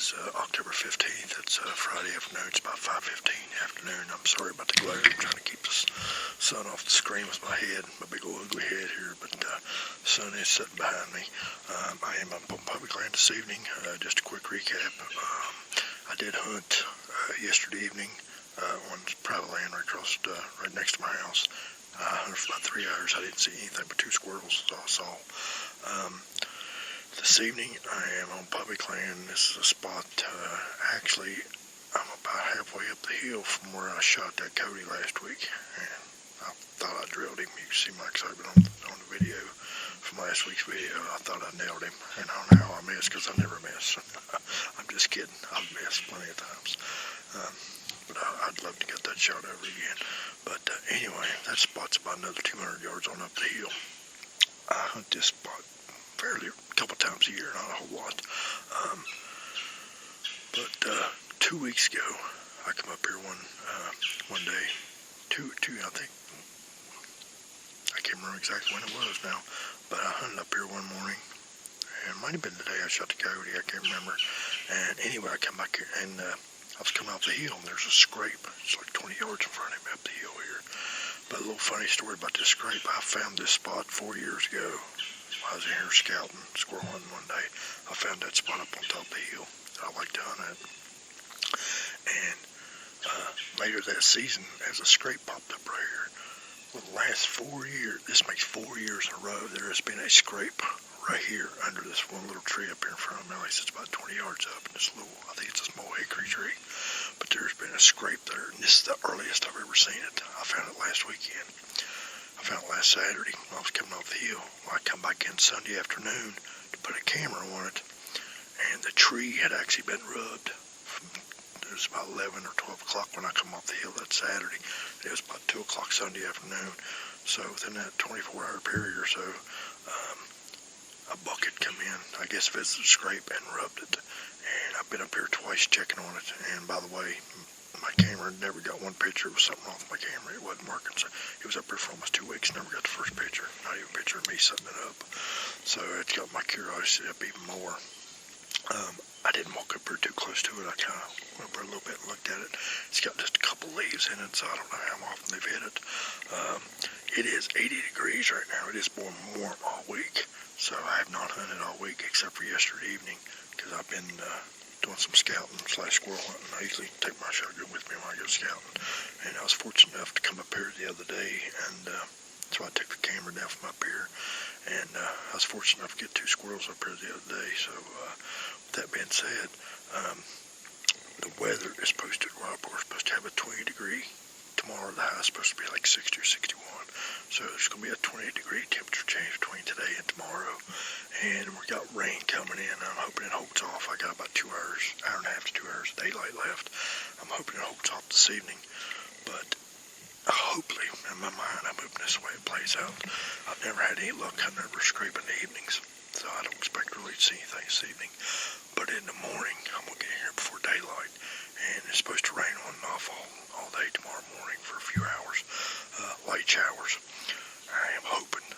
is October 15th. It's Friday afternoon. It's about 5:15 afternoon. I'm sorry about the glare. I'm trying to keep the sun off the screen with my head, my big old ugly head here, but the sun is sitting behind me. I am up on public land this evening. Just a quick recap. I did hunt yesterday evening on private land right next to my house. I hunted for about 3 hours. I didn't see anything but 2 squirrels. That's all I saw. This evening I am on public land. This is a spot, actually I'm about halfway up the hill from where I shot that Cody last week, and I thought I drilled him. You can see my excitement on the video from last week's video. I thought I nailed him, and I don't know how I missed, because I never miss. I'm just kidding. I've missed plenty of times, but I'd love to get that shot over again. But anyway, that spot's about another 200 yards on up the hill. I hunt this spot fairly a couple times a year, not a whole lot. But 2 weeks ago, I come up here one day, I think. I can't remember exactly when it was now, but I hunted up here one morning, and it might have been the day I shot the coyote. I can't remember. And anyway, I come back here, and I was coming off the hill, and there's a scrape. It's like 20 yards in front of me up the hill here. But a little funny story about this scrape. I found this spot 4 years ago. I was in here scouting, squirrel hunting one day. I found that spot up on top of the hill that I like to hunt at. And later that season, as a scrape popped up right here, well, the last 4 years, this makes 4 years in a row, there has been a scrape right here under this one little tree up here in front of me. At least it's about 20 yards up, and this little, I think it's a small hickory tree. But there's been a scrape there, and this is the earliest I've ever seen it. I found it last weekend. I found it last Saturday when I was coming off the hill. Well, I come back in Sunday afternoon to put a camera on it, and the tree had actually been rubbed. It was about 11 or 12 o'clock when I come off the hill that Saturday. It was about 2 o'clock Sunday afternoon. So within that 24-hour period or so, a buck had come in, I guess visited the scrape, and rubbed it. And I've been up here twice checking on it. And by the way, my camera never got one picture. It was something wrong with my camera. It wasn't working. So it was up here for almost 2 weeks. Never got the first picture. Not even a picture of me setting it up. So it's got my curiosity up even more. I didn't walk up here too close to it. I kind of went over a little bit and looked at it. It's got just a couple leaves in it, so I don't know how often they've hit it. It is 80 degrees right now. It is warm all week. So I have not hunted all week except for yesterday evening, because I've been doing some scouting / squirrel hunting. I usually take my shotgun with me when I go scouting. And I was fortunate enough to come up here the other day, and so I took the camera down from up here. And I was fortunate enough to get 2 squirrels up here the other day. So with that being said, the weather is supposed to, we're supposed to have a 20-degree. Tomorrow the high is supposed to be like 60 or 61. So there's going to be a 20-degree temperature change between today and tomorrow. And we got rain coming in. I'm hoping it holds off. I got about 2 hours, hour and a half to 2 hours of daylight left. I'm hoping it holds off this evening. But hopefully, in my mind, I'm hoping this way it plays out. I've never had any luck hunting over scrape in the evenings, so I don't expect really to see anything this evening. But in the morning, I'm going to get here before daylight, and it's supposed to rain on and off all day tomorrow morning for a few hours, light showers. I am hoping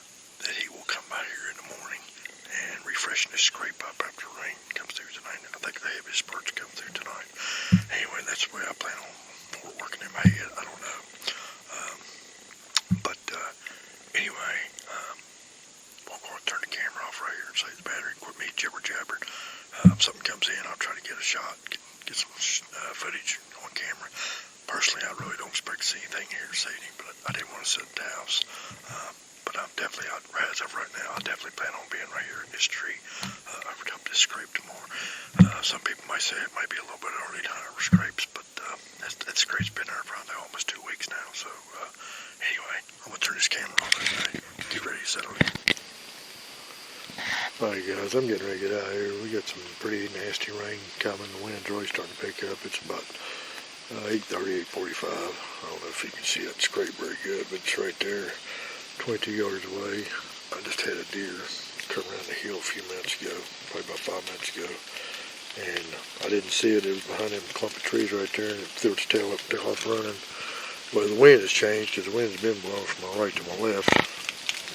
that he will come by here in the morning and refreshen this scrape up after rain comes through tonight. I think the heaviest spurts come through tonight. Anyway, that's the way I plan on working in my head. I don't know. Anyway, I'm going to turn the camera off right here and save the battery. Quit me jibber-jabbering. If something comes in, I'll try to get a shot, get some footage on camera. Personally, I really don't expect to see anything here this evening, but I didn't want to sit at the house. But I'm definitely, as of right now, I definitely plan on being right here in this tree over top this scrape tomorrow. Some people might say it might be a little bit early to hunt over scrapes, but that scrape's been there for almost 2 weeks now. So anyway, I'm going to turn this camera on tonight. Get ready to settle in. Alright guys, I'm getting ready to get out of here. We got some pretty nasty rain coming. The wind's really starting to pick up. It's about 8:30, 8:45. I don't know if you can see that scrape very good, but it's right there, 22 yards away. I just had a deer come around the hill a few minutes ago, probably about 5 minutes ago. And I didn't see it. It was behind them clump of trees right there, and it threw its tail up, took off running. Well, the wind has changed because the wind's been blowing from my right to my left.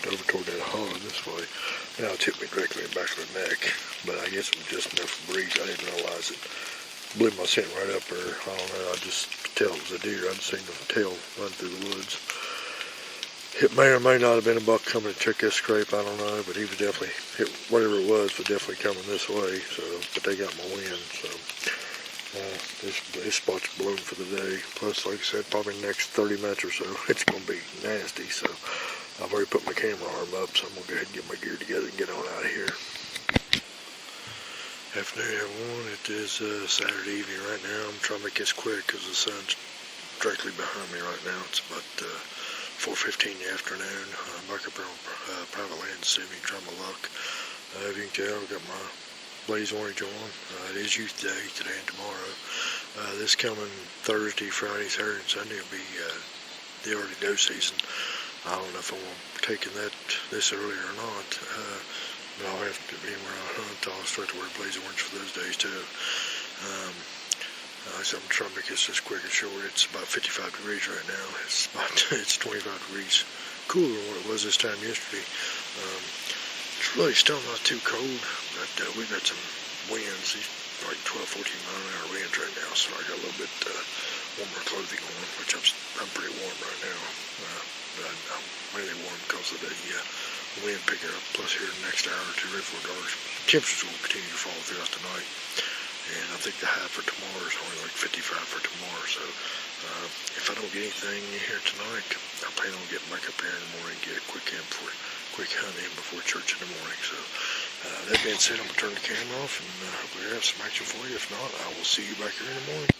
over toward that hollow this way. Now it's hit me directly in the back of the neck, but I guess it was just enough breeze. I didn't realize it blew my scent right up there. I don't know, I just could tell it was a deer. I'd seen the tail run through the woods. It may or may not have been a buck coming to check this scrape, I don't know, but he was definitely, whatever it was definitely coming this way, so, but they got my wind, so, this spot's blown for the day. Plus, like I said, probably the next 30 minutes or so, it's going to be nasty, so I've already put my camera arm up, so I'm going to go ahead and get my gear together and get on out of here. Afternoon, everyone. It is Saturday evening right now. I'm trying to make this quick because the sun's directly behind me right now. It's about 4:15 in the afternoon. I'm back up here on private land this evening, trying my luck. If you can tell, I've got my blaze orange on. It is youth day today and tomorrow. This coming Thursday, Friday, Saturday, and Sunday will be the early doe season. I don't know if I'm taking this early or not. But I'll have to be where I hunt. I'll start to wear blaze orange for those days too. So I'm trying to make this quick and short. It's about 55 degrees right now. It's 25 degrees cooler than what it was this time yesterday. It's really still not too cold, but we've got some winds, like 12, 14 mile an hour winds right now. So I got a little bit warmer clothing on, which I'm pretty warm right now. But I'm mainly warm because of the wind picking up. Plus here in the next hour or two, right before dark, temperatures will continue to fall throughout the night. And I think the high for tomorrow is only like 55 for tomorrow. So if I don't get anything here tonight, I plan on getting back up here in the morning and get a quick hunt in before church in the morning. So that being said, I'm going to turn the camera off and hopefully I have some action for you. If not, I will see you back here in the morning.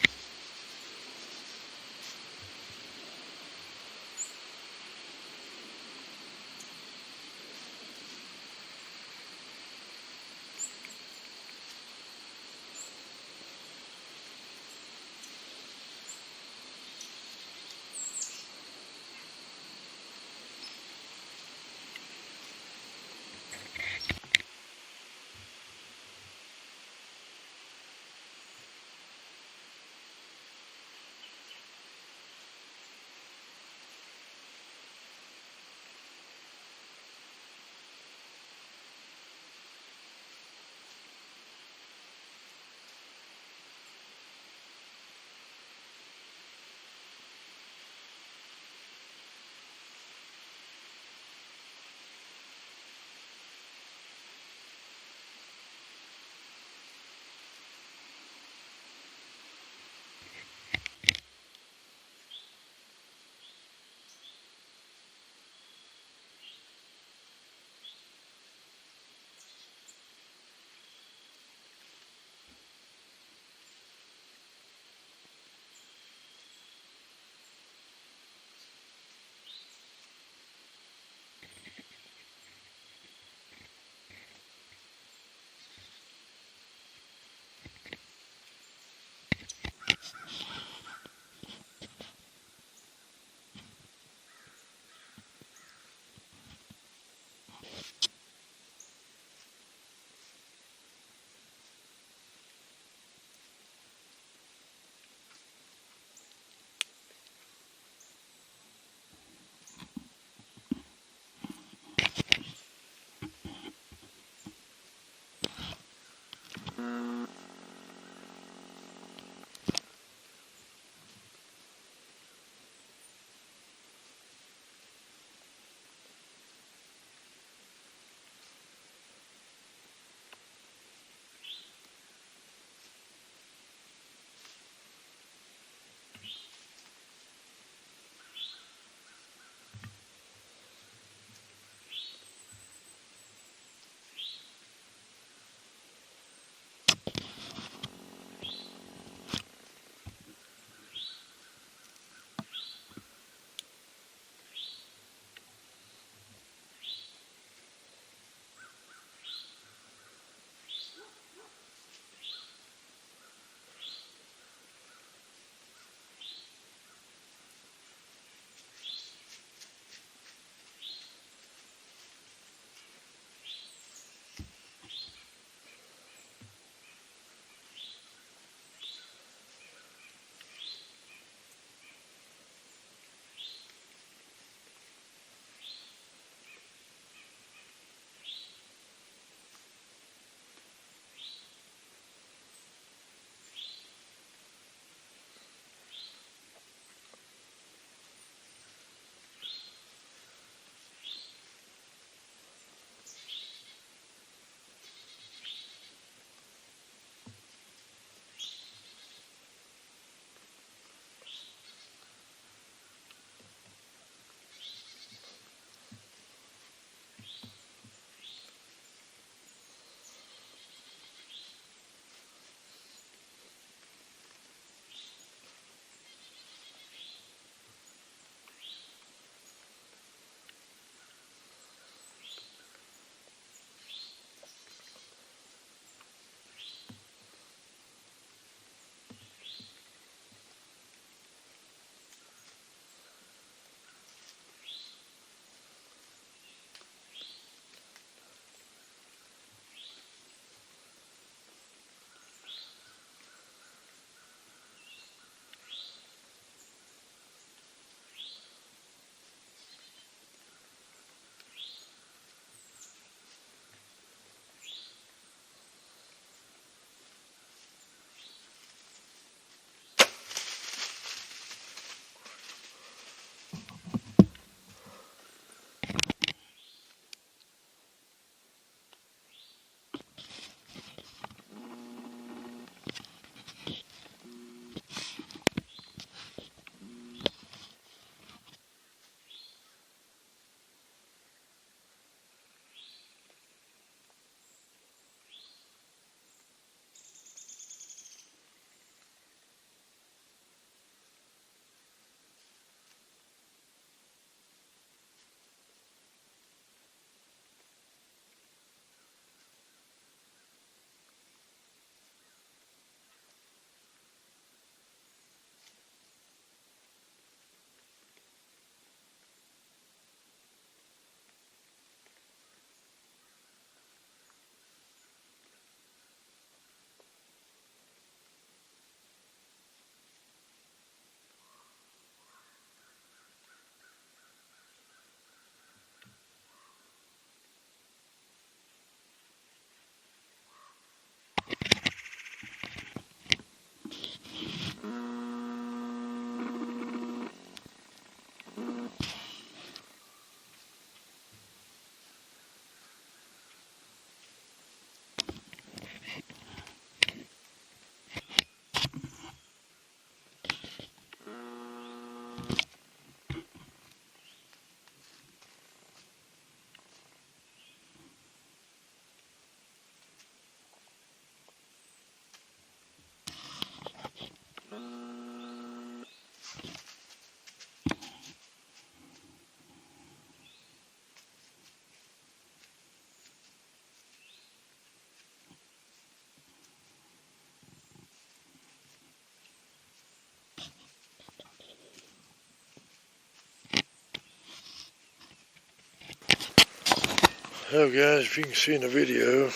Well guys, if you can see in the video,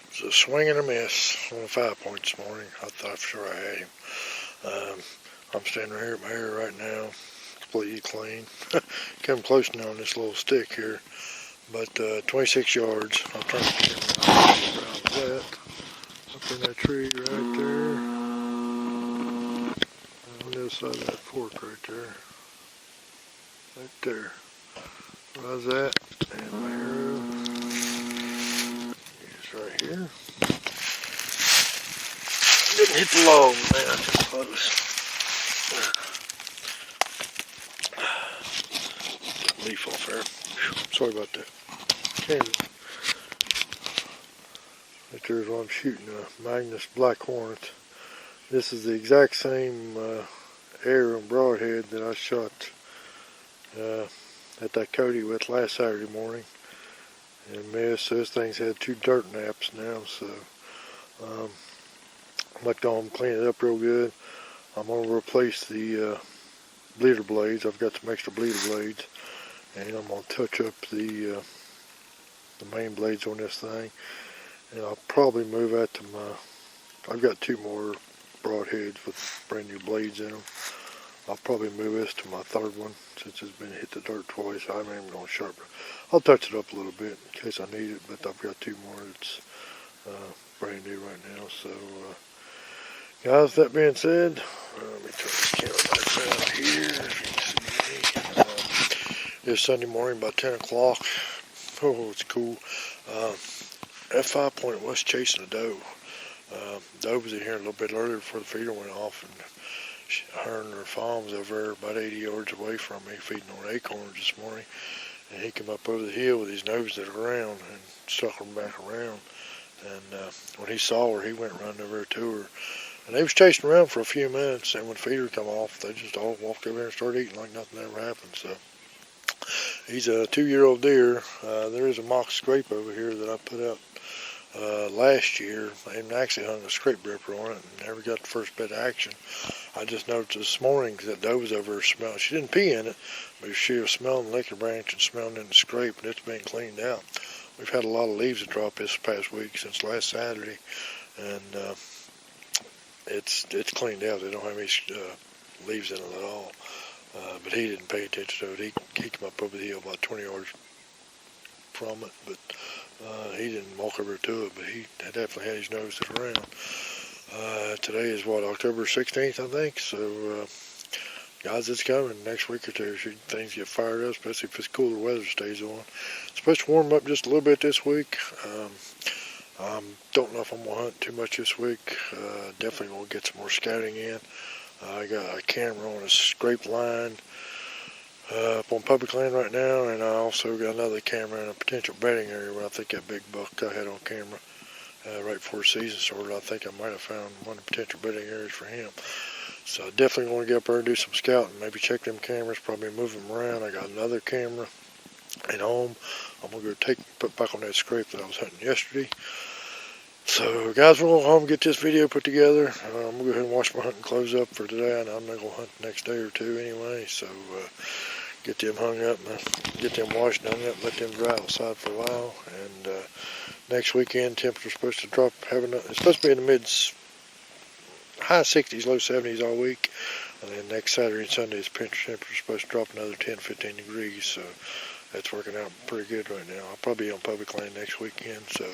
it's a swing and a miss on a 5-point this morning. I thought for sure I had him. I'm standing right here at my area right now, completely clean. Coming close now on this little stick here, but 26 yards. I'll turn the camera around that. Up in that tree right there. On the other side of that fork right there. Right there. How's that? And my arrow is right here. Didn't hit the log, man. Just close. Leaf off there. Sorry about that. Camera. Right there's what I'm shooting, Magnus Black Hornet. This is the exact same arrow and broadhead that I shot at that Cody with last Saturday morning and missed. So this thing's had 2 dirt naps now, so I'm going to go and clean it up real good. I'm going to replace the bleeder blades. I've got some extra bleeder blades, and I'm going to touch up the main blades on this thing, and I'll probably move that to I've got 2 more broadheads with brand new blades in them. I'll probably move this to my 3rd one since it's been hit the dirt twice. I'm not even going to sharpen it. I'll touch it up a little bit in case I need it, but I've got 2 more that's brand new right now. So guys, that being said, let me turn this camera back around here. If you can see me. It's Sunday morning about 10 o'clock. Oh, it's cool. That 5-point was chasing a doe. Doe was in here a little bit earlier before the feeder went off, and her and her fawn was over there about 80 yards away from me feeding on acorns this morning, and he came up over the hill with his nose to the ground and circled him back around, and when he saw her, he went running over to her, and they was chasing around for a few minutes, and when the feeder come off, they just all walked over there and started eating like nothing ever happened. So he's a 2-year-old deer. There is a mock scrape over here that I put out last year, and actually hung a scrape ripper on it and never got the first bit of action. I just noticed this morning that doe was over there smelling. She didn't pee in it, but she was smelling the liquor branch and smelling in the scrape, and it's been cleaned out. We've had a lot of leaves that drop this past week since last Saturday, and it's cleaned out. They don't have any leaves in it at all. But he didn't pay attention to it. He came up over the hill about 20 yards from it, but he didn't walk over to it, but he definitely had his nose to the ground. Today is what, October 16th, I think, so guys, it's coming next week or 2. Things get fired up, especially if this cooler weather stays on. It's supposed to warm up just a little bit this week. Don't know if I'm going to hunt too much this week. Definitely going to get some more scouting in. I got a camera on a scrape line up on public land right now, and I also got another camera in a potential bedding area where I think that big buck I had on camera right before the season started. I think I might have found one of the potential bedding areas for him. So I definitely want to get up there and do some scouting, maybe check them cameras, probably move them around. I got another camera at home. I'm going to go put back on that scrape that I was hunting yesterday. So guys, we'll go home and get this video put together. I'm going to go ahead and wash my hunting clothes up for today, and I'm not going to hunt the next day or 2 anyway. So get them hung up, and get them washed and hung up, let them dry outside for a while. And next weekend, temperature's supposed to drop. It's supposed to be in the high 60s, low 70s all week. And then next Saturday and Sunday, the temperature's supposed to drop another 10, 15 degrees. So that's working out pretty good right now. I'll probably be on public land next weekend. So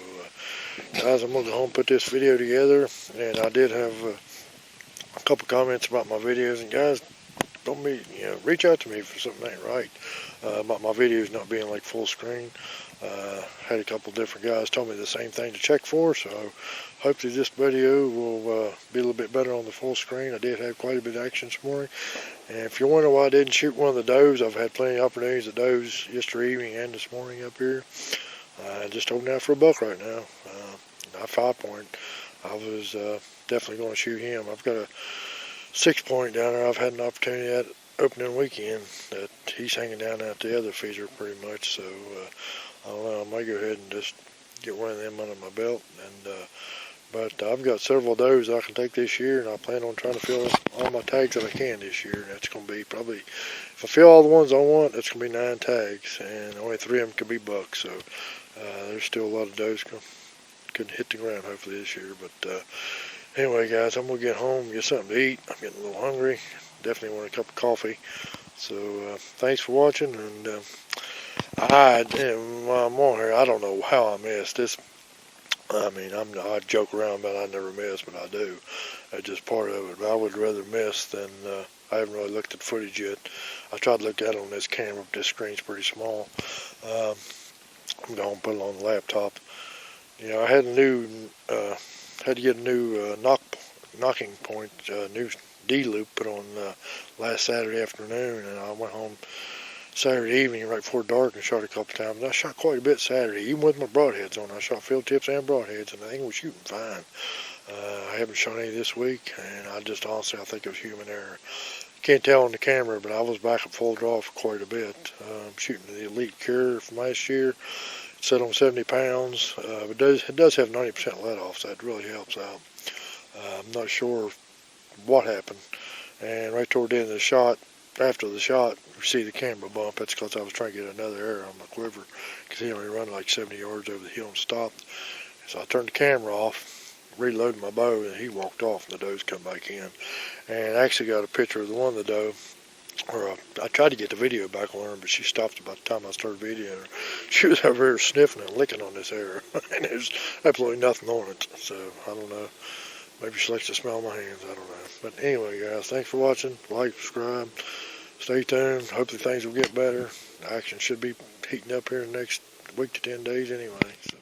guys, I'm going to go home and put this video together. And I did have a couple comments about my videos. And guys, reach out to me if something ain't right about my videos not being like full screen. Had a couple different guys tell me the same thing to check for, so hopefully this video will be a little bit better on the full screen. I did have quite a bit of action this morning, and if you're wondering why I didn't shoot one of the does, I've had plenty of opportunities of does yesterday evening and this morning up here. Just holding out for a buck right now. Not 5-point. I was definitely going to shoot him. I've got a 6-point down there. I've had an opportunity at opening weekend that he's hanging down out the other feeder pretty much, so I don't know, I might go ahead and just get one of them under my belt and But I've got several does I can take this year, and I plan on trying to fill all my tags that I can this year. And that's going to be probably, if I fill all the ones I want, that's going to be 9 tags, and only 3 of them could be bucks. So there's still a lot of does could hit the ground hopefully this year. But anyway, guys, I'm going to get home, get something to eat. I'm getting a little hungry. Definitely want a cup of coffee. So thanks for watching, and while I'm on here, I don't know how I missed this. I mean, I joke around about I never miss, but I do. It's just part of it. But I would rather miss than, I haven't really looked at the footage yet. I tried to look at it on this camera, but this screen's pretty small. I'm going to put it on the laptop. You know, I had to get a new knocking point, new D-loop put on last Saturday afternoon, and I went home Saturday evening right before dark and shot a couple times. And I shot quite a bit Saturday, even with my broadheads on. I shot field tips and broadheads, and I think it was shooting fine. I haven't shot any this week, and I think it was human error. Can't tell on the camera, but I was back at full draw for quite a bit. Shooting the Elite Cure from last year. It set on 70 pounds. It does have 90% let off, so that really helps out. I'm not sure what happened. And right toward the end of the shot, after the shot, you see the camera bump. That's because I was trying to get another arrow on my quiver, because he only run like 70 yards over the hill and stopped. So I turned the camera off, reloaded my bow, and he walked off, and the does come back in. And I actually got a picture of the one of the doe, or I tried to get the video back on her, but she stopped about the time I started videoing her. She was over here sniffing and licking on this arrow, and there's absolutely nothing on it. So I don't know. Maybe she likes to smell my hands. I don't know. But anyway, guys, thanks for watching. Like, subscribe. Stay tuned. Hopefully things will get better. Action should be heating up here in the next week to 10 days anyway. So.